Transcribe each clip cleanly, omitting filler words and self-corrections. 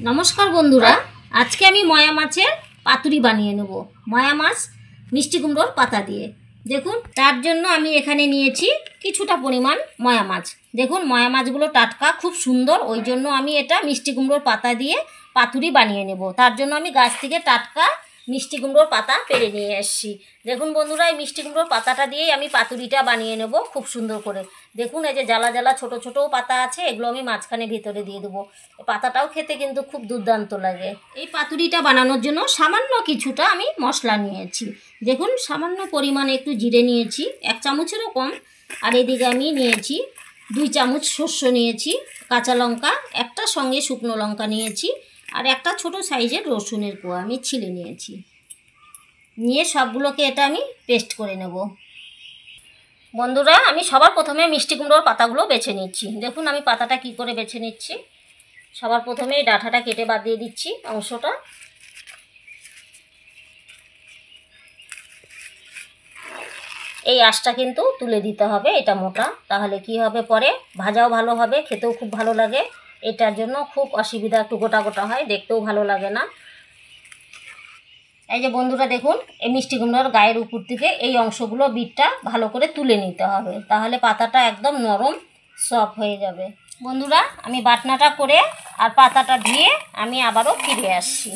নমস্কার বন্ধুরা, আজকে আমি ময়া মাছের পাতুরি বানিয়ে নেব। ময়া মাছ মিষ্টি কুমড়োর পাতা দিয়ে। দেখুন, তার জন্য আমি এখানে নিয়েছি কিছুটা পরিমাণ ময়া মাছ। দেখুন, ময়া মাছগুলো টাটকা, খুব সুন্দর, ওই জন্য আমি এটা মিষ্টি কুমড়োর পাতা দিয়ে পাতুরি বানিয়ে নেব। তার জন্য আমি গাছ থেকে টাটকা মিষ্টি কুমড়োর পাতা পেড়ে নিয়ে এসেছি। দেখুন বন্ধুরা, এই মিষ্টি কুমড়োর পাতাটা দিয়েই আমি পাতুরিটা বানিয়ে নেব খুব সুন্দর করে। দেখুন, এই যে জ্বালা জ্বালা ছোটো ছোটো পাতা আছে, এগুলো আমি মাঝখানে ভিতরে দিয়ে দেবো। পাতাটাও খেতে কিন্তু খুব দুর্দান্ত লাগে। এই পাতুরিটা বানানোর জন্য সামান্য কিছুটা আমি মশলা নিয়েছি। দেখুন, সামান্য পরিমাণে একটু জিরে নিয়েছি, 1 চামচেরও কম। আর এদিকে আমি নিয়েছি 2 চামচ শস্য নিয়েছি, কাঁচা লঙ্কা একটা, সঙ্গে শুকনো লঙ্কা নিয়েছি, আর একটা ছোট সাইজের রসুনের কোয়া আমি ছিলে নিয়েছি। নিয়ে সবগুলোকে এটা আমি পেস্ট করে নেব। বন্ধুরা, আমি সবার প্রথমে মিষ্টি কুমড়োর পাতাগুলো বেছে নিচ্ছি। দেখুন আমি পাতাটা কি করে বেছে নিচ্ছি। সবার প্রথমে এই ডাঁটাটা কেটে বাদ দিয়ে দিচ্ছি অংশটা। এই আঁশটা কিন্তু তুলে দিতে হবে, এটা মোটা, তাহলে কি হবে, পরে ভাজাও ভালো হবে, খেতেও খুব ভালো লাগে। এটার জন্য খুব অসুবিধা, একটু গোটা গোটা হয়, দেখতেও ভালো লাগে না। এই যে বন্ধুরা দেখুন, এই মিষ্টি কুমড়োর গায়ের উপর থেকে এই অংশগুলো, বিটটা ভালো করে তুলে নিতে হবে, তাহলে পাতাটা একদম নরম সফট হয়ে যাবে। বন্ধুরা, আমি বাটনাটা করে আর পাতাটা ধুয়ে আমি আবারও ফিরে আসছি।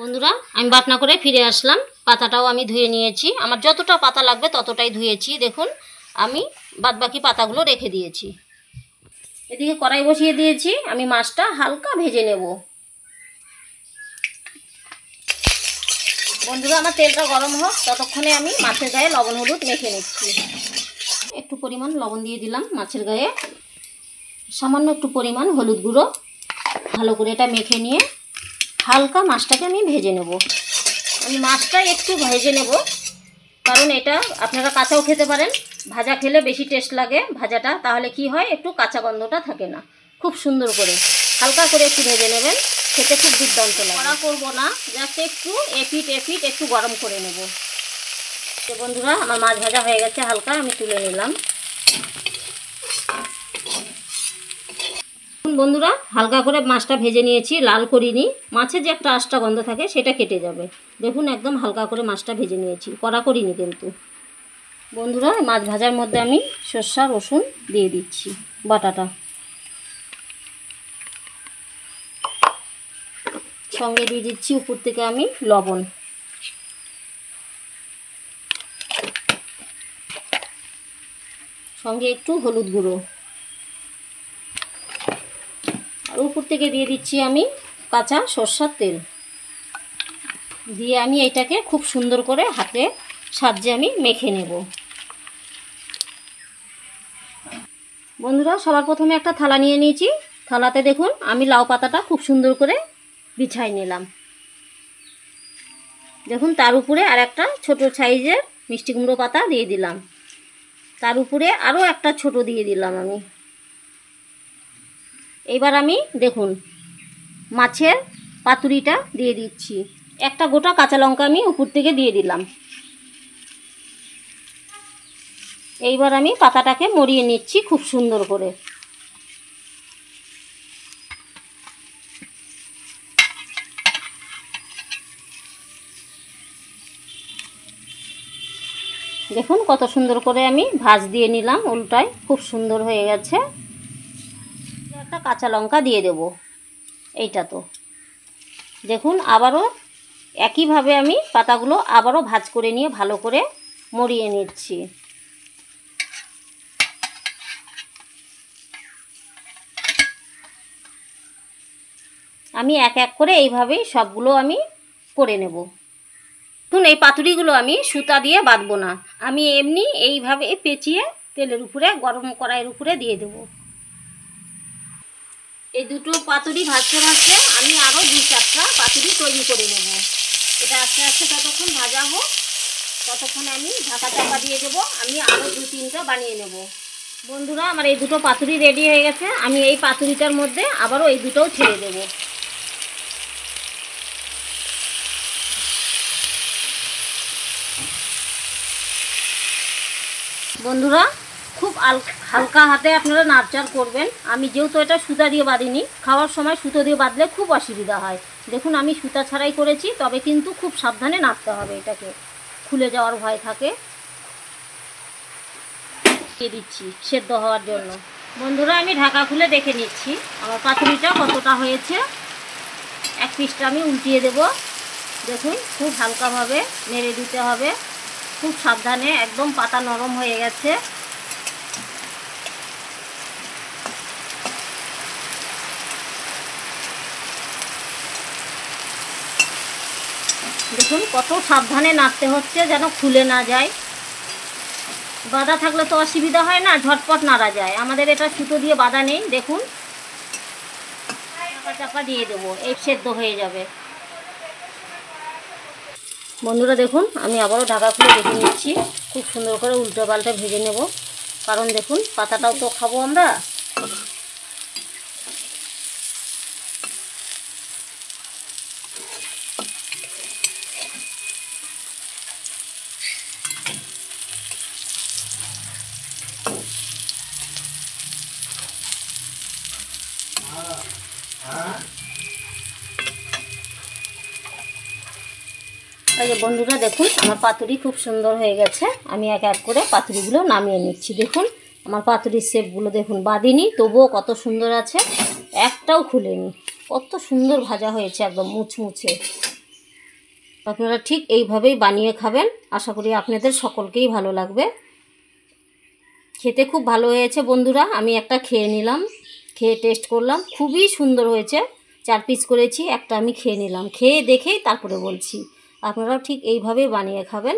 বন্ধুরা, আমি বাটনা করে ফিরে আসলাম। পাতাটাও আমি ধুয়ে নিয়েছি, আমার যতটা পাতা লাগবে ততটাই ধুয়েছি। দেখুন, আমি বাদবাকি পাতাগুলো রেখে দিয়েছি। এদিকে কড়াই বসিয়ে দিয়েছি, আমি মাছটা হালকা ভেজে নেব। বন্ধুরা, আমার তেলটা গরম হোক, ততক্ষণে আমি মাছের গায়ে লবণ হলুদ মেখে নিচ্ছি। একটু পরিমাণ লবণ দিয়ে দিলাম মাছের গায়ে, সামান্য একটু পরিমাণ হলুদ গুঁড়ো। ভালো করে এটা মেখে নিয়ে হালকা মাছটাকে আমি ভেজে নেব। আমি মাছটা একটু ভেজে নেব, কারণ এটা আপনারা কাঁচাও খেতে পারেন, ভাজা খেলে বেশি টেস্ট লাগে ভাজাটা, তাহলে কি হয়, একটু কাঁচা গন্ধটা থাকে না। খুব সুন্দর করে হালকা করে একটু ভেজে নেবেন, খেতে খুব দুর্দান্ত লাগে। কড়া করবো না, জাস্ট একটু এপিট একটু গরম করে নেব। তো বন্ধুরা, আমার মাছ ভাজা হয়ে গেছে হালকা, আমি তুলে নিলাম। বন্ধুরা, হালকা করে মাছটা ভেজে নিয়েছি, লাল করিনি। মাছের যে একটা আঁশটা গন্ধ থাকে সেটা কেটে যাবে। দেখুন, একদম হালকা করে মাছটা ভেজে নিয়েছি, কড়া করিনি কিন্তু। বন্ধুরা, মাছ ভাজার মধ্যে আমি সরষা রসুন দিয়ে দিচ্ছি বাটাটা, সঙ্গে দিয়ে দিচ্ছি উপর থেকে আমি লবণ, সঙ্গে একটু হলুদ গুঁড়ো, আর উপর থেকে দিয়ে দিচ্ছি আমি কাঁচা সরষার তেল। দিয়ে আমি এটাকে খুব সুন্দর করে হাতে সাহায্যে আমি মেখে নেব। বন্ধুরা, সবার প্রথমে একটা থালা নিয়ে নিয়েছি। থালাতে দেখুন আমি লাউ পাতাটা খুব সুন্দর করে বিছাই নিলাম। দেখুন, তার উপরে আর একটা ছোটো সাইজের মিষ্টি কুমড়ো পাতা দিয়ে দিলাম, তার উপরে আরও একটা ছোট দিয়ে দিলাম আমি। এইবার আমি দেখুন মাছের পাতুরিটা দিয়ে দিচ্ছি। একটা গোটা কাঁচা লঙ্কা আমি উপর থেকে দিয়ে দিলাম। এইবার আমি পাতাটাকে মরিয়ে নিচ্ছি খুব সুন্দর করে। দেখুন কত সুন্দর করে আমি ভাঁজ দিয়ে নিলাম, উল্টায় খুব সুন্দর হয়ে গেছে। একটা কাঁচা লঙ্কা দিয়ে দেব। এইটা তো দেখুন, আবারও একইভাবে আমি পাতাগুলো আবারও ভাঁজ করে নিয়ে ভালো করে মরিয়ে নিচ্ছি। আমি এক এক করে এইভাবেই সবগুলো আমি করে নেব। দেখুন, এই পাতুরিগুলো আমি সুতা দিয়ে বাঁধবো না, আমি এমনি এইভাবে পেঁচিয়ে তেলের উপরে, গরম কড়াইয়ের উপরে দিয়ে দেব। এই দুটো পাতুরি ভাজতে ভাজতে আমি আরও 2-4টা পাতুরি তৈরি করে নেব। এটা আস্তে আস্তে ততক্ষণ ভাজা হোক, ততক্ষণে আমি ঢাকা চাপা দিয়ে দেবো। আমি আরও 2-3টা বানিয়ে নেব। বন্ধুরা, আমার এই দুটো পাতুরি রেডি হয়ে গেছে। আমি এই পাতুরিটার মধ্যে আবারও এই দুটোও ছেড়ে দেবো। বন্ধুরা খুব হালকা হাতে আপনারা নাড়চাড় করবেন। আমি যেহেতু এটা সুতা দিয়ে বাঁধিনি, খাওয়ার সময় সুতো দিয়ে বাঁধলে খুব অসুবিধা হয়। দেখুন আমি সুতা ছাড়াই করেছি, তবে কিন্তু খুব সাবধানে নাড়তে হবে, এটাকে খুলে যাওয়ার ভয় থাকে। দিয়ে দিচ্ছি সেদ্ধ হওয়ার জন্য। বন্ধুরা আমি ঢাকা খুলে দেখে নিচ্ছি আমার পাতুরিটা কতটা হয়েছে। এক পিসটা আমি উল্টিয়ে দেব। দেখুন খুব হালকাভাবে নেড়ে দিতে হবে, খুব সাবধানে, একদম পাতা নরম হয়ে গেছে। দেখুন কত সাবধানে নাড়তে হচ্ছে যেন খুলে না যায়। বাঁধা থাকলে তো অসুবিধা হয় না, ঝটপট নাড়া যায়। আমাদের এটা সুতো দিয়ে বাঁধা নেই। দেখুন চাপা চাপা দিয়ে দেবো, এই সেদ্ধ হয়ে যাবে। বন্ধুরা দেখুন আমি আবারও ঢাকা খুলে দেখে নিচ্ছি। খুব সুন্দর করে উল্টো পাল্টে ভেজে নেব, কারণ দেখুন পাতাটাও তো খাবো আমরা। এই যে বন্ধুরা দেখুন আমার পাতুরি খুব সুন্দর হয়ে গেছে। আমি এক এক করে পাতুরিগুলো নামিয়ে নিচ্ছি। দেখুন আমার পাতুরির শেপগুলো দেখুন, বাঁধিনি তবুও কত সুন্দর আছে, একটাও খুলেনি। কত সুন্দর ভাজা হয়েছে, একদম মুচমুচে। আপনারা ঠিক এইভাবেই বানিয়ে খাবেন, আশা করি আপনাদের সকলকেই ভালো লাগবে। খেতে খুব ভালো হয়েছে বন্ধুরা। আমি একটা খেয়ে নিলাম, খেয়ে টেস্ট করলাম, খুবই সুন্দর হয়েছে। 4 পিস করেছি, একটা আমি খেয়ে নিলাম, খেয়ে দেখেই তারপরে বলছি। আপনারাও ঠিক এইভাবেই বানিয়ে খাবেন।